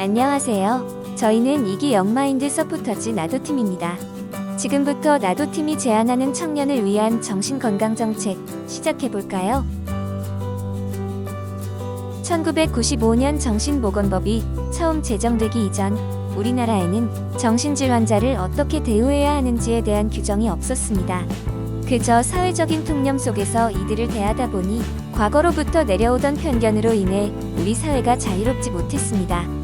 안녕하세요. 저희는 이기 영마인드 서포터즈 나도팀입니다. 지금부터 나도팀이 제안하는 청년을 위한 정신건강정책 시작해볼까요? 1995년 정신보건법이 처음 제정되기 이전 우리나라에는 정신질 환자를 어떻게 대우해야 하는지에 대한 규정이 없었습니다. 그저 사회적인 통념 속에서 이들을 대하다 보니 과거로부터 내려오던 편견으로 인해 우리 사회가 자유롭지 못했습니다.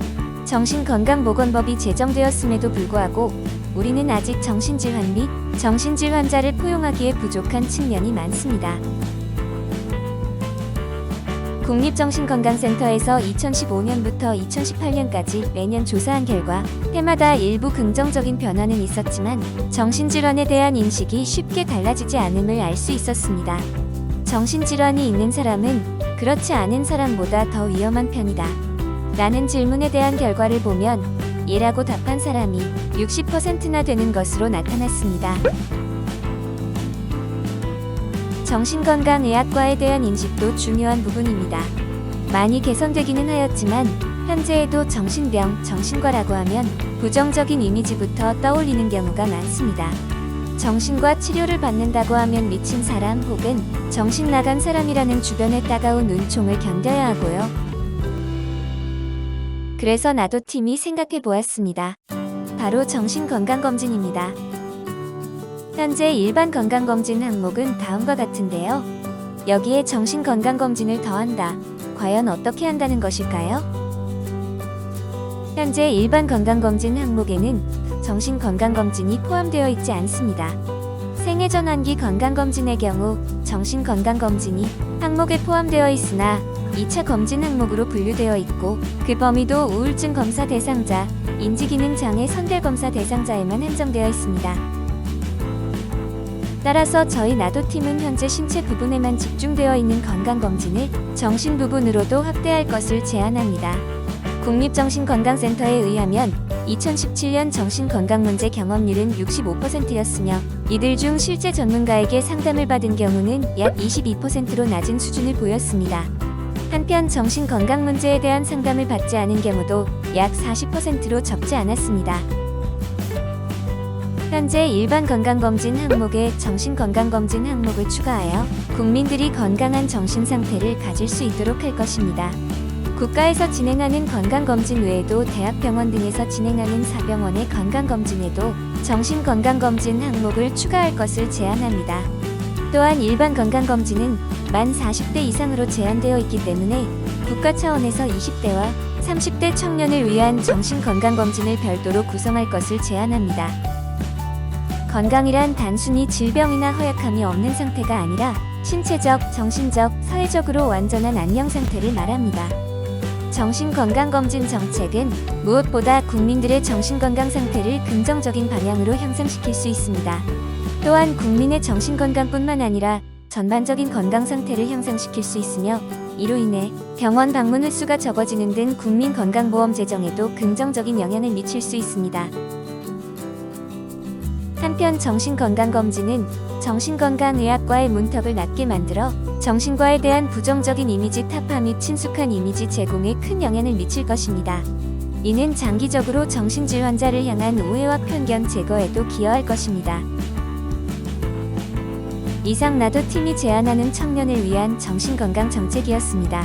정신건강보건법이 제정되었음에도 불구하고 우리는 아직 정신질환 및 정신질 환자를 포용하기에 부족한 측면이 많습니다. 국립정신건강센터에서 2015년부터 2018년까지 매년 조사한 결과 해마다 일부 긍정적인 변화는 있었지만 정신질환에 대한 인식이 쉽게 달라지지 않음을 알 수 있었습니다. 정신질환이 있는 사람은 그렇지 않은 사람보다 더 위험한 편이다 라는 질문에 대한 결과를 보면 예라고 답한 사람이 60%나 되는 것으로 나타났습니다. 정신건강의학과에 대한 인식도 중요한 부분입니다. 많이 개선되기는 하였지만 현재에도 정신병, 정신과라고 하면 부정적인 이미지부터 떠올리는 경우가 많습니다. 정신과 치료를 받는다고 하면 미친 사람 혹은 정신 나간 사람이라는 주변의 따가운 눈총을 견뎌야 하고요. 그래서 나도팀이 생각해 보았습니다. 바로 정신건강검진입니다. 현재 일반 건강검진 항목은 다음과 같은데요. 여기에 정신건강검진을 더한다. 과연 어떻게 한다는 것일까요? 현재 일반 건강검진 항목에는 정신건강검진이 포함되어 있지 않습니다. 생애전환기 건강검진의 경우 정신건강검진이 항목에 포함되어 있으나 2차 검진 항목으로 분류되어 있고 그 범위도 우울증 검사 대상자, 인지기능장애 선별검사 대상자에만 한정되어 있습니다. 따라서 저희 나도팀은 현재 신체 부분에만 집중되어 있는 건강검진을 정신 부분으로도 확대할 것을 제안합니다. 국립정신건강센터에 의하면 2017년 정신건강문제 경험률은 65%였으며 이들 중 실제 전문가에게 상담을 받은 경우는 약 22%로 낮은 수준을 보였습니다. 한편 정신건강 문제에 대한 상담을 받지 않은 경우도 약 40%로 적지 않았습니다. 현재 일반 건강검진 항목에 정신건강검진 항목을 추가하여 국민들이 건강한 정신상태를 가질 수 있도록 할 것입니다. 국가에서 진행하는 건강검진 외에도 대학병원 등에서 진행하는 사병원의 건강검진에도 정신건강검진 항목을 추가할 것을 제안합니다. 또한 일반 건강검진은 만 40대 이상으로 제한되어 있기 때문에 국가 차원에서 20대와 30대 청년을 위한 정신건강검진을 별도로 구성할 것을 제안합니다. 건강이란 단순히 질병이나 허약함이 없는 상태가 아니라 신체적, 정신적, 사회적으로 완전한 안녕 상태를 말합니다. 정신건강검진 정책은 무엇보다 국민들의 정신건강 상태를 긍정적인 방향으로 향상시킬 수 있습니다. 또한 국민의 정신건강뿐만 아니라 전반적인 건강 상태를 향상시킬 수 있으며 이로 인해 병원 방문 횟수가 적어지는 등 국민건강보험 재정에도 긍정적인 영향을 미칠 수 있습니다. 한편 정신건강검진은 정신건강의학과의 문턱을 낮게 만들어 정신과에 대한 부정적인 이미지 타파 및 친숙한 이미지 제공에 큰 영향을 미칠 것입니다. 이는 장기적으로 정신질 환자를 향한 오해와 편견 제거에도 기여할 것입니다. 이상 나도팀이 제안하는 청년을 위한 정신건강 정책이었습니다.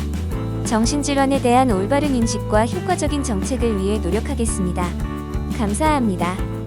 정신질환에 대한 올바른 인식과 효과적인 정책을 위해 노력하겠습니다. 감사합니다.